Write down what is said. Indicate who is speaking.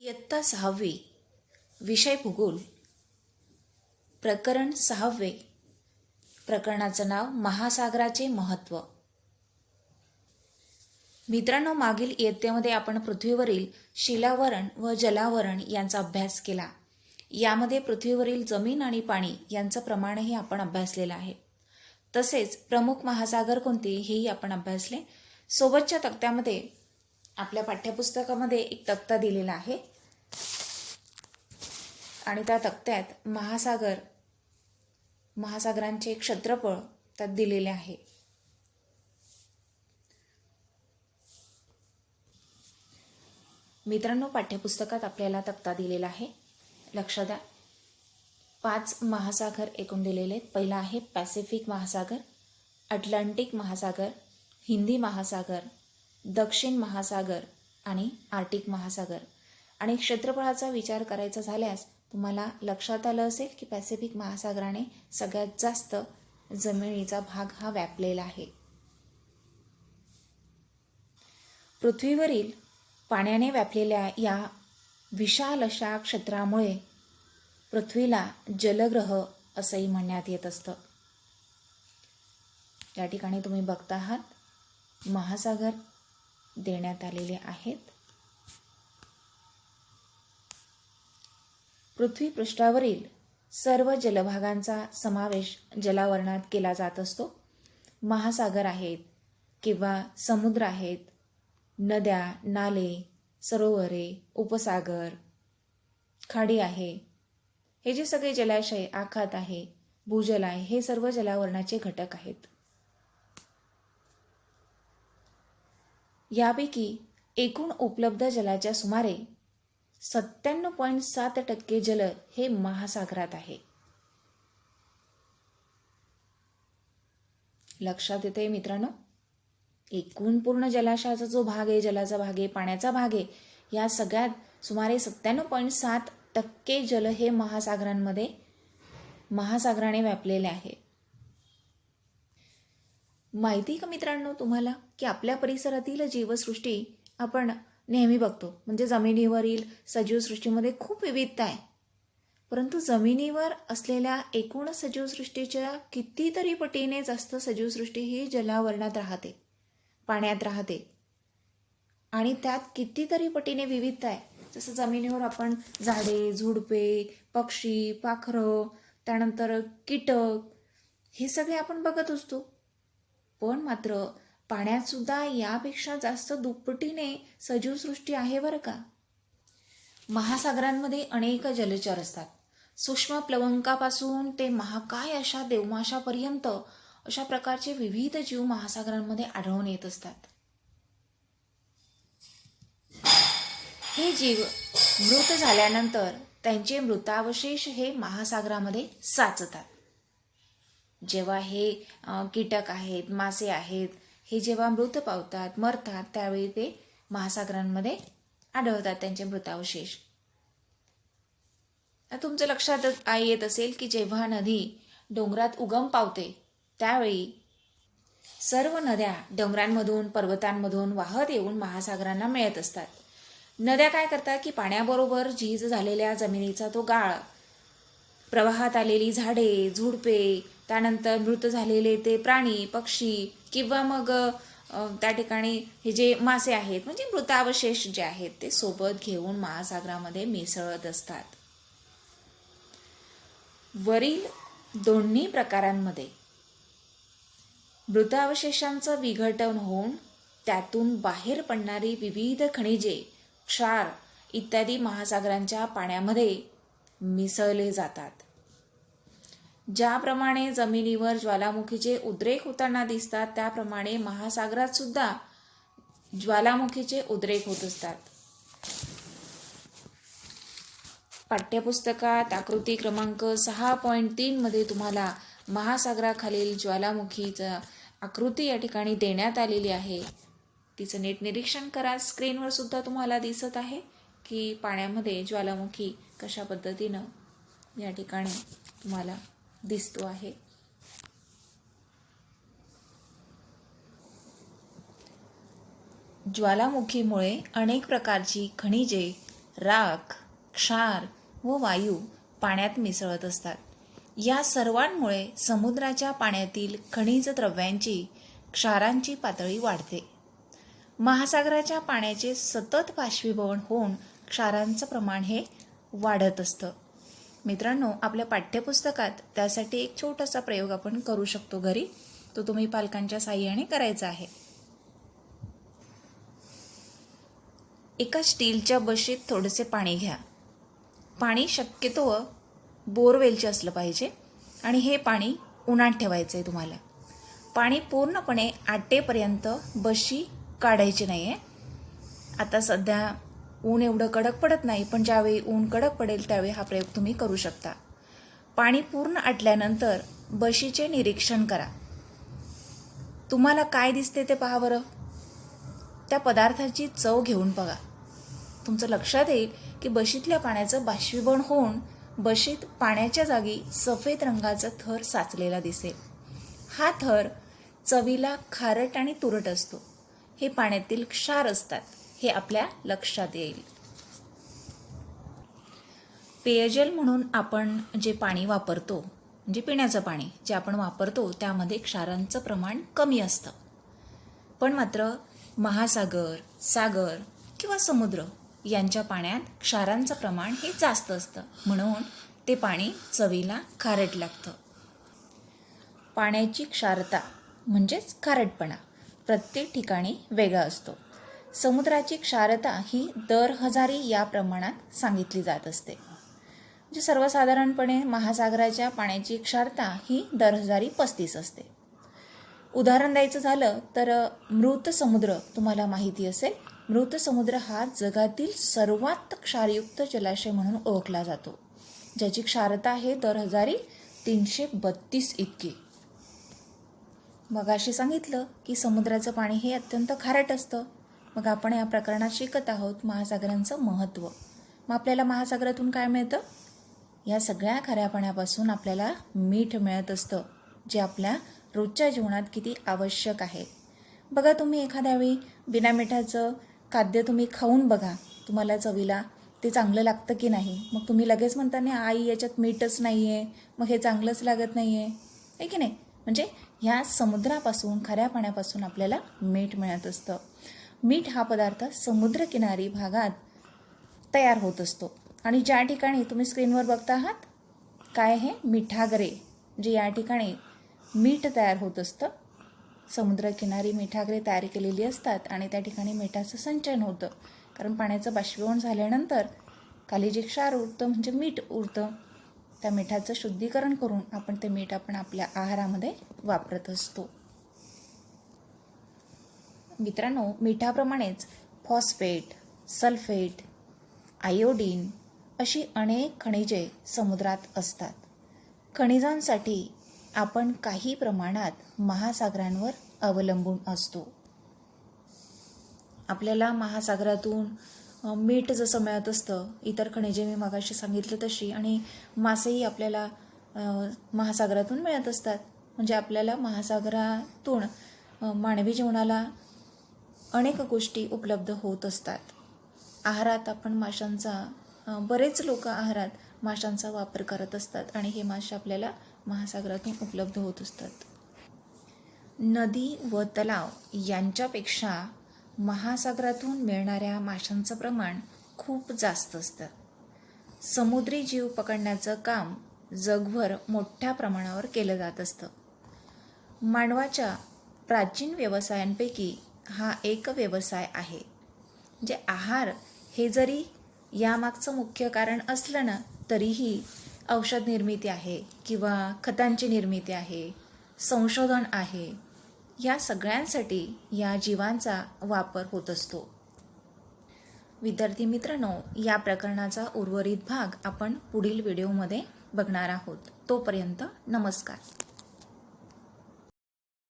Speaker 1: इयत्ता 6वी विषय भूगोल प्रकरण 6वे प्रकरणाचं नाव महासागराचे महत्त्व. मित्रांनो, मागील इयत्तेमध्ये आपण पृथ्वीवरील शिलावरण व जलावरण यांचा अभ्यास केला. यामध्ये पृथ्वीवरील जमीन आणि पाणी यांचं प्रमाणही आपण अभ्यासलेलं आहे. तसेच प्रमुख महासागर कोणते हेही आपण अभ्यासले. सोबतच्या तक्त्यामध्ये आपल्या पाठ्यपुस्तकामध्ये एक तक्ता दिलेला आहे आणि त्या तक्त्यात महासागरांचे क्षेत्रफळ त्यात दिलेले आहे. मित्रांनो, पाठ्यपुस्तकात आपल्याला तक्ता दिलेला आहे, लक्ष द्या. 5 महासागर एकूण दिलेले आहेत. पहिला आहे पॅसिफिक महासागर, अटलांटिक महासागर, हिंदी महासागर, दक्षिण महासागर आणि आर्टिक महासागर. आणि क्षेत्रफळाचा विचार करायचा झाल्यास तुम्हाला लक्षात आलं असेल की पॅसिफिक महासागराने सगळ्यात जास्त जमिनीचा भाग हा व्यापलेला आहे. पृथ्वीवरील पाण्याने व्यापलेल्या या विशाल अशा क्षेत्रामुळे पृथ्वीला जलग्रह असंही म्हणण्यात येत असतं. या ठिकाणी तुम्ही बघता आहात महासागर देण्यात आलेले आहेत. पृथ्वी पृष्ठावरील सर्व जलभागांचा समावेश जलावरणात केला जात असतो. महासागर आहेत किंवा समुद्र आहेत, नद्या, नाले, सरोवरे, उपसागर, खाडी आहे, हे जे सगळे जलाशय, आखात आहे, भूजल आहे, हे सर्व जलावरणाचे घटक आहेत. यापैकी एकूण उपलब्ध जलाच्या सुमारे 97.7% जल हे महासागरात आहे. लक्षात येते मित्रांनो, एकूण पूर्ण जलाशयाचा जो भाग आहे, जलाचा भाग आहे, पाण्याचा भाग आहे, या सगळ्यात सुमारे 97.7% जल हे महासागराने व्यापलेले आहे. माहिती का मित्रांनो तुम्हाला की आपल्या परिसरातील जीवसृष्टी आपण नेहमी बघतो, म्हणजे जमिनीवरील सजीव सृष्टीमध्ये खूप विविधता आहे, परंतु जमिनीवर असलेल्या एकूण सजीवसृष्टीच्या कितीतरी पटीने जास्त सजीवसृष्टी ही जलावरणात राहते, पाण्यात राहते, आणि त्यात कितीतरी पटीने विविधता आहे. जसं जमिनीवर आपण झाडे, झुडपे, पक्षी, पाखरं, त्यानंतर कीटक हे सगळे आपण बघत असतो, पण मात्र पाण्यात सुद्धा यापेक्षा जास्त दुप्पटीने सजीवसृष्टी आहे बरं का. महासागरांमध्ये अनेक जलचर असतात. सूक्ष्म प्लवंकापासून ते महाकाय अशा देवमाशापर्यंत अशा प्रकारचे विविध जीव महासागरांमध्ये आढळून येत असतात. हे जीव मृत झाल्यानंतर त्यांचे मृतावशेष हे महासागरामध्ये साचतात. जेव्हा हे कीटक आहेत, मासे आहेत, हे जेव्हा मृत पावतात, मरतात, त्यावेळी ते महासागरांमध्ये आढळतात त्यांचे मृतावशेष. तुमच्या लक्षात येत असेल की जेव्हा नदी डोंगरात उगम पावते त्यावेळी सर्व नद्या डोंगरांमधून, पर्वतांमधून वाहत येऊन महासागरांना मिळत असतात. नद्या काय करतात की पाण्याबरोबर झीज झालेल्या जमिनीचा तो गाळ, प्रवाहात आलेली झाडे, झुडपे, त्यानंतर मृत झालेले ते प्राणी, पक्षी किंवा मग त्या ठिकाणी हे जे मासे आहेत, म्हणजे मृतावशेष जे आहेत, ते सोबत घेऊन महासागरामध्ये मिसळत असतात. वरील दोन्ही प्रकारांमध्ये मृतावशेषांचं विघटन होऊन त्यातून बाहेर पडणारी विविध खनिजे, क्षार इत्यादी महासागरांच्या पाण्यामध्ये मिसळले जातात. ज्याप्रमाणे जमिनीवर ज्वालामुखीचे उद्रेक होताना दिसतात, त्याप्रमाणे महासागरात सुद्धा ज्वालामुखीचे उद्रेक होत असतात. पाठ्यपुस्तकात आकृती क्रमांक 6.3 मध्ये तुम्हाला महासागराखालील ज्वालामुखीचा आकृती या ठिकाणी देण्यात आलेली आहे. तिचं नीट निरीक्षण करा. स्क्रीनवर सुद्धा तुम्हाला दिसत आहे की पाण्यामध्ये ज्वालामुखी कशा पद्धतीनं या ठिकाणी तुम्हाला दिसतो आहे. ज्वालामुखीमुळे अनेक प्रकारची खनिजे राख, क्षार व वायू पाण्यात मिसळत असतात. या सर्वांमुळे समुद्राच्या पाण्यातील खनिज द्रव्यांची, क्षारांची पातळी वाढते. महासागराच्या पाण्याचे सतत बाष्पीभवन होऊन क्षारांचं प्रमाण हे वाढत असतं. मित्रांनो, आपल्या पाठ्यपुस्तकात त्यासाठी एक छोटासा प्रयोग आपण करू शकतो घरी. तो तुम्ही पालकांच्या साहाय्याने करायचा आहे. एका स्टीलच्या बशीत थोडेसे पाणी घ्या. पाणी शक्यतो बोरवेलचे असलं पाहिजे आणि हे पाणी उन्हात ठेवायचं आहे तुम्हाला. पाणी पूर्णपणे आटेपर्यंत बशी काढायची नाही आहे. आता सध्या ऊन एवढं कडक पडत नाही, पण ज्यावेळी ऊन कडक पडेल त्यावेळी हा प्रयोग तुम्ही करू शकता. पाणी पूर्ण आटल्यानंतर बशीचे निरीक्षण करा. तुम्हाला काय दिसते ते पहा बरं. त्या पदार्थाची चव घेऊन बघा. तुमचं लक्षात येईल की बशीतल्या पाण्याचं बाष्पीभवन होऊन बशीत पाण्याच्या जागी सफेद रंगाचा थर साचलेला दिसेल. हा थर चवीला खारट आणि तुरट असतो. हे पाण्यातील क्षार असतात, हे आपल्या लक्षात येईल. पेयजल म्हणून आपण जे पाणी वापरतो, म्हणजे पिण्याचं पाणी जे आपण वापरतो, त्यामध्ये क्षारांचं प्रमाण कमी असतं. पण मात्र महासागर, सागर किंवा समुद्र यांच्या पाण्यात क्षारांचं प्रमाण हे जास्त असतं, म्हणून ते पाणी चवीला खारट लागतं. पाण्याची क्षारता म्हणजेच खारटपणा प्रत्येक ठिकाणी वेगळा असतो. समुद्राची क्षारता ही दर हजारी या प्रमाणात सांगितली जात असते. म्हणजे सर्वसाधारणपणे महासागराच्या पाण्याची क्षारता ही दर हजारी 35 असते. उदाहरण द्यायचं झालं तर मृत समुद्र तुम्हाला माहिती असेल. मृत समुद्र हा जगातील सर्वात क्षारयुक्त जलाशय म्हणून ओळखला जातो, ज्याची क्षारता आहे दर हजारी 332 इतकी. मगाशी सांगितलं की समुद्राचं पाणी हे अत्यंत खारट असतं. मग आपण या प्रकरणात शिकत आहोत महासागरांचं महत्त्व. मग आपल्याला महासागरातून काय मिळतं? या सगळ्या खाऱ्या पाण्यापासून आपल्याला मीठ मिळत असतं, जे आपल्या रोजच्या जीवनात किती आवश्यक आहे. बघा, तुम्ही एखाद्या वेळी बिना मिठाचं खाद्य तुम्ही खाऊन बघा, तुम्हाला चवीला ते चांगलं लागतं की नाही. मग तुम्ही लगेच म्हणता नाही, आई याच्यात मीठच नाही आहे, मग हे चांगलंच लागत नाही आहे की नाही. म्हणजे ह्या समुद्रापासून, खाऱ्या पाण्यापासून आपल्याला मीठ मिळत असतं. मीठ हा पदार्थ समुद्रकिनारी भागात तयार होत असतो. आणि ज्या ठिकाणी तुम्ही स्क्रीनवर बघता आहात काय आहे, मिठागरे, म्हणजे या ठिकाणी मीठ तयार होत असतं. समुद्रकिनारी मिठागरे तयार केलेली असतात आणि त्या ठिकाणी मिठाचं संचयन होतं. कारण पाण्याचं बाष्पीभवन झाल्यानंतर खाली जे क्षार उरतं म्हणजे मीठ उरतं, त्या मिठाचं शुद्धीकरण करून आपण ते मीठ आपल्या आहारामध्ये वापरत असतो. मित्रांनो, मिठाप्रमाणेच फॉस्फेट, सल्फेट, आयोडीन अशी अनेक खनिजे समुद्रात असतात. खनिजांसाठी आपण काही प्रमाणात महासागरांवर अवलंबून असतो. आपल्याला महासागरातून मीठ जसं मिळत असतं, इतर खनिजे मी मगाशी सांगितलं तशी, आणि मासेही आपल्याला महासागरातून मिळत असतात. म्हणजे आपल्याला महासागरातून मानवी जीवनाला अनेक गोष्टी उपलब्ध होत असतात. आहारात आपण माशांचा, बरेच लोक आहारात माशांचा वापर करत असतात आणि हे मासे आपल्याला महासागरातून उपलब्ध होत असतात. नदी व तलाव यांच्यापेक्षा महासागरातून मिळणाऱ्या माशांचं प्रमाण खूप जास्त असतं. समुद्री जीव पकडण्याचं काम जगभर मोठ्या प्रमाणावर केलं जात असतं. मानवाच्या प्राचीन व्यवसायांपैकी हा एक व्यवसाय आहे. म्हणजे आहार हे जरी यामागचं मुख्य कारण असलं ना, तरीही औषध निर्मिती आहे किंवा खतांची निर्मिती आहे, संशोधन आहे, या सगळ्यांसाठी या जीवांचा वापर होत असतो. विद्यार्थी मित्रांनो, या प्रकरणाचा उर्वरित भाग आपण पुढील व्हिडिओमध्ये बघणार आहोत. तोपर्यंत नमस्कार.